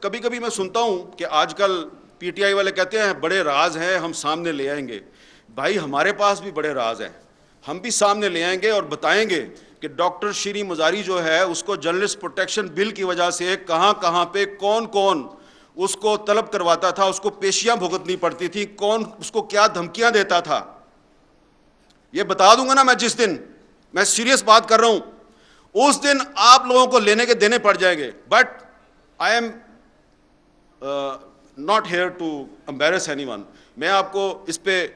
کبھی کبھی میں سنتا ہوں کہ آج کل پی ٹی آئی والے کہتے ہیں بڑے راز ہیں ہم سامنے لے آئیں گے. بھائی ہمارے پاس بھی بڑے راز ہیں, ہم بھی سامنے لے آئیں گے اور بتائیں گے کہ ڈاکٹر شیریں مزاری جو ہے اس کو جرنلسٹ پروٹیکشن بل کی وجہ سے کہاں کہاں پہ کون کون اس کو طلب کرواتا تھا, اس کو پیشیاں بھگتنی پڑتی تھی, کون اس کو کیا دھمکیاں دیتا تھا, یہ بتا دوں گا نا میں. جس دن میں سیریس بات کر رہا ہوں اس دن آپ لوگوں کو لینے کے دینے پڑ جائیں گے. But I am not here to embarrass anyone. میں آپ کو اس پہ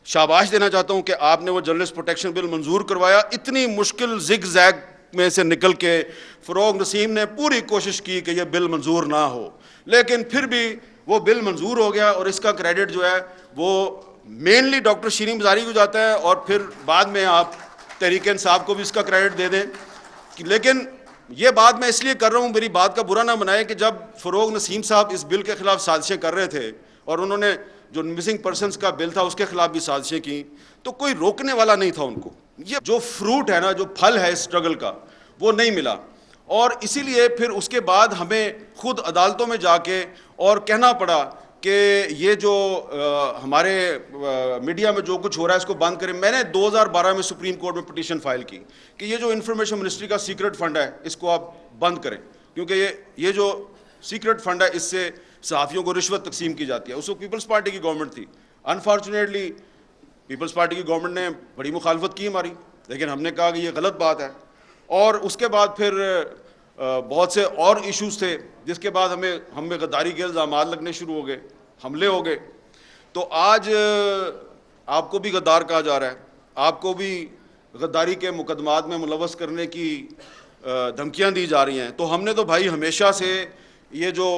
شاباش دینا چاہتا ہوں کہ آپ نے وہ جرنلسٹ پروٹیکشن بل منظور کروایا. اتنی مشکل زگ زیگ میں سے نکل کے فروغ نسیم نے پوری کوشش کی کہ یہ بل منظور نہ ہو, لیکن پھر بھی وہ بل منظور ہو گیا, اور اس کا کریڈٹ جو ہے وہ مینلی ڈاکٹر شیریں مزاری کو جاتا ہے, اور پھر بعد میں آپ تحریک انصاف کو بھی اس کا کریڈٹ دے دیں. لیکن یہ بات میں اس لیے کر رہا ہوں, میری بات کا برا نہ بنائے, کہ جب فروغ نسیم صاحب اس بل کے خلاف سازشیں کر رہے تھے اور انہوں نے جو مسنگ پرسنس کا بل تھا اس کے خلاف بھی سازشیں کی, تو کوئی روکنے والا نہیں تھا ان کو. یہ جو فروٹ ہے نا, جو پھل ہے اسٹرگل کا, وہ نہیں ملا. اور اسی لیے پھر اس کے بعد ہمیں خود عدالتوں میں جا کے اور کہنا پڑا کہ یہ جو ہمارے میڈیا میں جو کچھ ہو رہا ہے اس کو بند کریں. میں نے 2012 میں سپریم کورٹ میں پٹیشن فائل کی کہ یہ جو انفارمیشن منسٹری کا سیکرٹ فنڈ ہے اس کو آپ بند کریں, کیونکہ یہ جو سیکرٹ فنڈ ہے اس سے صحافیوں کو رشوت تقسیم کی جاتی ہے. اس وقت پیپلز پارٹی کی گورنمنٹ تھی. انفارچونیٹلی پیپلز پارٹی کی گورنمنٹ نے بڑی مخالفت کی ہماری, لیکن ہم نے کہا کہ یہ غلط بات ہے. اور اس کے بعد پھر بہت سے اور ایشوز تھے, جس کے بعد ہم میں غداری کے الزامات لگنے شروع ہو گئے, حملے ہو گئے. تو آج آپ کو بھی غدار کہا جا رہا ہے, آپ کو بھی غداری کے مقدمات میں ملوث کرنے کی دھمکیاں دی جا رہی ہیں. تو ہم نے تو بھائی ہمیشہ سے یہ جو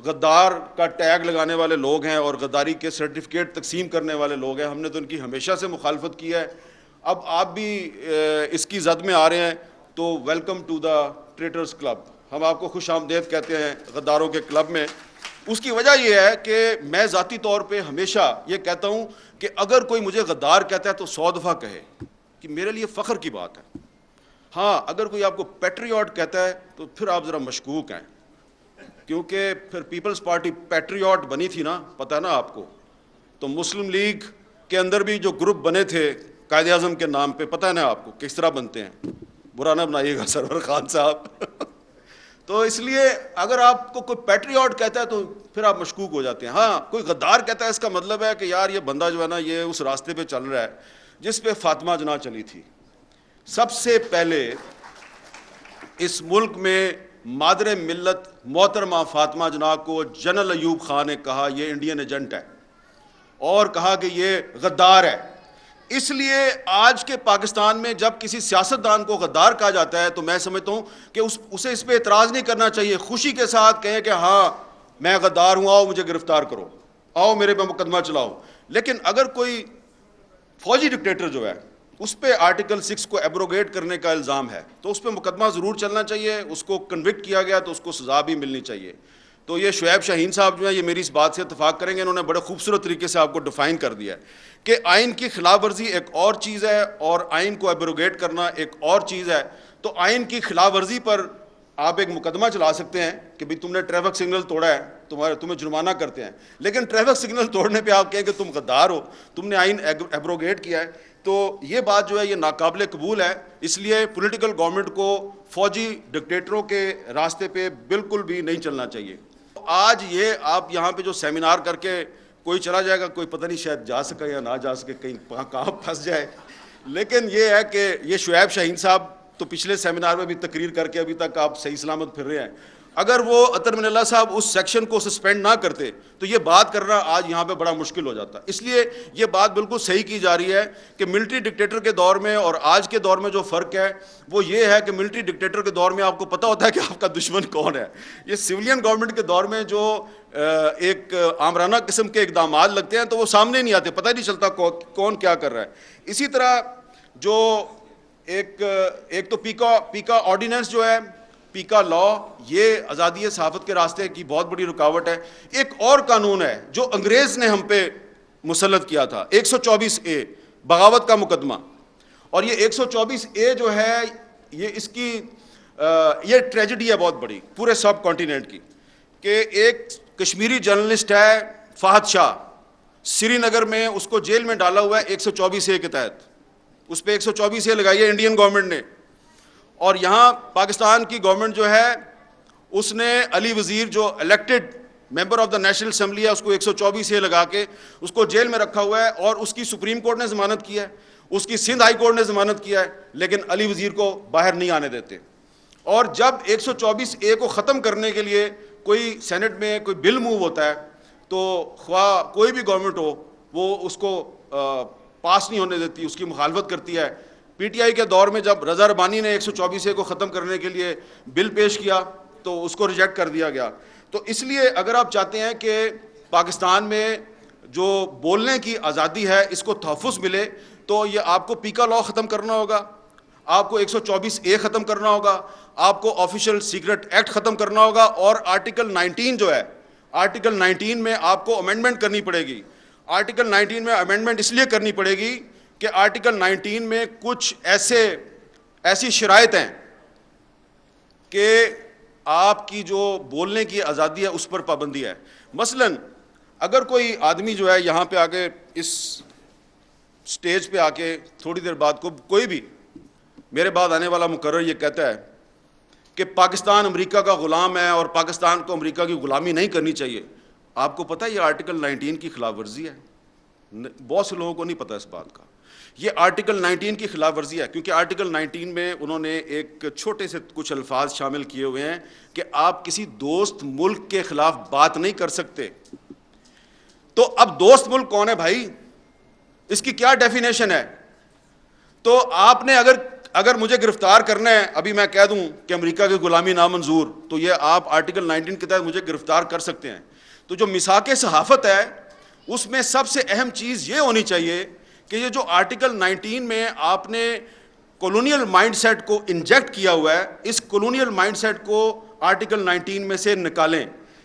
غدار کا ٹیگ لگانے والے لوگ ہیں اور غداری کے سرٹیفکیٹ تقسیم کرنے والے لوگ ہیں, ہم نے تو ان کی ہمیشہ سے مخالفت کی ہے. اب آپ بھی اس کی زد میں آ رہے ہیں تو ویلکم ٹو دا ٹریٹرز کلب. ہم آپ کو خوش آمدید کہتے ہیں غداروں کے کلب میں. اس کی وجہ یہ ہے کہ میں ذاتی طور پہ ہمیشہ یہ کہتا ہوں کہ اگر کوئی مجھے غدار کہتا ہے تو 100 دفعہ کہے, کہ میرے لیے فخر کی بات ہے. ہاں اگر کوئی آپ کو پیٹریوٹ کہتا ہے تو پھر آپ ذرا مشکوک ہیں, کیونکہ پھر پیپلز پارٹی پیٹریوٹ بنی تھی نا, پتہ نا آپ کو. تو مسلم لیگ کے اندر بھی جو گروپ بنے تھے قائد اعظم کے نام پہ, پتہ ہے نا آپ کو کس طرح بنتے ہیں. برا نہ بنائیے گا سرور خان صاحب. تو اس لیے اگر آپ کو کوئی پیٹریوٹ کہتا ہے تو پھر آپ مشکوک ہو جاتے ہیں. ہاں کوئی غدار کہتا ہے اس کا مطلب ہے کہ یار یہ بندہ جو ہے نا یہ اس راستے پہ چل رہا ہے جس پہ فاطمہ جناح چلی تھی. سب سے پہلے اس ملک میں مادر ملت محترمہ فاطمہ جناح کو جنرل ایوب خان نے کہا یہ انڈین ایجنٹ ہے, اور کہا کہ یہ غدار ہے. اس لیے آج کے پاکستان میں جب کسی سیاستدان کو غدار کہا جاتا ہے تو میں سمجھتا ہوں کہ اسے اس پہ اعتراض نہیں کرنا چاہیے, خوشی کے ساتھ کہیں کہ ہاں میں غدار ہوں, آؤ مجھے گرفتار کرو, آؤ میرے پہ مقدمہ چلاؤ. لیکن اگر کوئی فوجی ڈکٹیٹر جو ہے اس پہ آرٹیکل 6 کو ایبروگیٹ کرنے کا الزام ہے تو اس پہ مقدمہ ضرور چلنا چاہیے, اس کو کنوکٹ کیا گیا تو اس کو سزا بھی ملنی چاہیے. تو یہ شعیب شاہین صاحب جو ہیں یہ میری اس بات سے اتفاق کریں گے, انہوں نے بڑے خوبصورت طریقے سے آپ کو ڈیفائن کر دیا ہے کہ آئین کی خلاف ورزی ایک اور چیز ہے اور آئین کو ایبروگیٹ کرنا ایک اور چیز ہے. تو آئین کی خلاف ورزی پر آپ ایک مقدمہ چلا سکتے ہیں کہ بھئی تم نے ٹریفک سگنل توڑا ہے, تمہیں جرمانہ کرتے ہیں, لیکن ٹریفک سگنل توڑنے پہ آپ کہیں کہ تم غدار ہو, تم نے آئین ایبروگیٹ کیا ہے. تو یہ بات جو ہے یہ ناقابل قبول ہے. اس لیے پولیٹیکل گورنمنٹ کو فوجی ڈکٹیٹروں کے راستے پہ بالکل بھی نہیں چلنا چاہیے. آج یہ آپ یہاں پہ جو سیمینار کر کے کوئی چلا جائے گا, کوئی پتہ نہیں شاید جا سکے یا نہ جا سکے, کہیں کہاں پھنس جائے. لیکن یہ ہے کہ یہ شعیب شاہین صاحب تو پچھلے سیمینار میں بھی تقریر کر کے ابھی تک آپ صحیح سلامت پھر رہے ہیں. اگر وہ اطہر من اللہ صاحب اس سیکشن کو سسپینڈ نہ کرتے تو یہ بات کرنا آج یہاں پہ بڑا مشکل ہو جاتا. اس لیے یہ بات بالکل صحیح کی جا رہی ہے کہ ملٹری ڈکٹیٹر کے دور میں اور آج کے دور میں جو فرق ہے وہ یہ ہے کہ ملٹری ڈکٹیٹر کے دور میں آپ کو پتہ ہوتا ہے کہ آپ کا دشمن کون ہے. یہ سویلین گورنمنٹ کے دور میں جو ایک آمرانہ قسم کے اقدامات لگتے ہیں تو وہ سامنے نہیں آتے, پتہ نہیں چلتا کون کیا کر رہا ہے. اسی طرح جو ایک تو پیکا آرڈیننس جو ہے, پیکا لا, یہ آزادی صحافت کے راستے کی بہت بڑی رکاوٹ ہے. ایک اور قانون ہے جو انگریز نے ہم پہ مسلط کیا تھا, 124A بغاوت کا مقدمہ. اور یہ 124A جو ہے یہ اس کی یہ ٹریجڈی ہے بہت بڑی پورے سب کانٹیننٹ کی, کہ ایک کشمیری جرنلسٹ ہے فہد شاہ, سری نگر میں اس کو جیل میں ڈالا ہوا ہے 124A کے تحت, اس پہ 124A لگائی ہے انڈین گورنمنٹ نے, اور یہاں پاکستان کی گورنمنٹ جو ہے اس نے علی وزیر جو elected member of the national assembly ہے اس کو 124A لگا کے اس کو جیل میں رکھا ہوا ہے, اور اس کی سپریم کورٹ نے ضمانت کیا ہے, اس کی سندھ ہائی کورٹ نے ضمانت کیا ہے, لیکن علی وزیر کو باہر نہیں آنے دیتے. اور جب 124A کو ختم کرنے کے لیے کوئی سینٹ میں کوئی بل موو ہوتا ہے تو خواہ کوئی بھی گورنمنٹ ہو وہ اس کو پاس نہیں ہونے دیتی, اس کی مخالفت کرتی ہے. پی ٹی آئی کے دور میں جب رضا ربانی نے 124A کو ختم کرنے کے لیے بل پیش کیا تو اس کو ریجیکٹ کر دیا گیا. تو اس لیے اگر آپ چاہتے ہیں کہ پاکستان میں جو بولنے کی آزادی ہے اس کو تحفظ ملے تو یہ آپ کو پیکا لاء ختم کرنا ہوگا, آپ کو 124A ختم کرنا ہوگا, آپ کو آفیشیل سیکرٹ ایکٹ ختم کرنا ہوگا, اور آرٹیکل 19 جو ہے, آرٹیکل 19 میں آپ کو امینڈمنٹ کرنی پڑے گی. آرٹیکل 19 میں امینڈمنٹ اس لیے کرنی پڑے گی کہ آرٹیکل 19 میں کچھ ایسی شرائط ہیں کہ آپ کی جو بولنے کی آزادی ہے اس پر پابندی ہے. مثلا اگر کوئی آدمی جو ہے یہاں پہ آ کے اس سٹیج پہ آ کے تھوڑی دیر بعد کوئی بھی میرے بعد آنے والا مقرر یہ کہتا ہے کہ پاکستان امریکہ کا غلام ہے اور پاکستان کو امریکہ کی غلامی نہیں کرنی چاہیے, آپ کو پتہ ہے یہ آرٹیکل 19 کی خلاف ورزی ہے. بہت سے لوگوں کو نہیں پتہ اس بات کا. یہ آرٹیکل 19 کی خلاف ورزی ہے, کیونکہ آرٹیکل 19 میں انہوں نے ایک چھوٹے سے کچھ الفاظ شامل کیے ہوئے ہیں کہ آپ کسی دوست ملک کے خلاف بات نہیں کر سکتے. تو اب دوست ملک کون ہے بھائی, اس کی کیا ڈیفینیشن ہے؟ تو آپ نے اگر مجھے گرفتار کرنا ہے, ابھی میں کہہ دوں کہ امریکہ کی غلامی نامنظور, تو یہ آپ آرٹیکل 19 کے تحت مجھے گرفتار کر سکتے ہیں. تو جو میثاق صحافت ہے اس میں سب سے اہم چیز یہ ہونی چاہیے کہ یہ جو آرٹیکل 19 میں آپ نے کولونیل مائنڈ سیٹ کو انجیکٹ کیا ہوا ہے, اس کولونیل مائنڈ سیٹ کو آرٹیکل 19 میں سے نکالیں.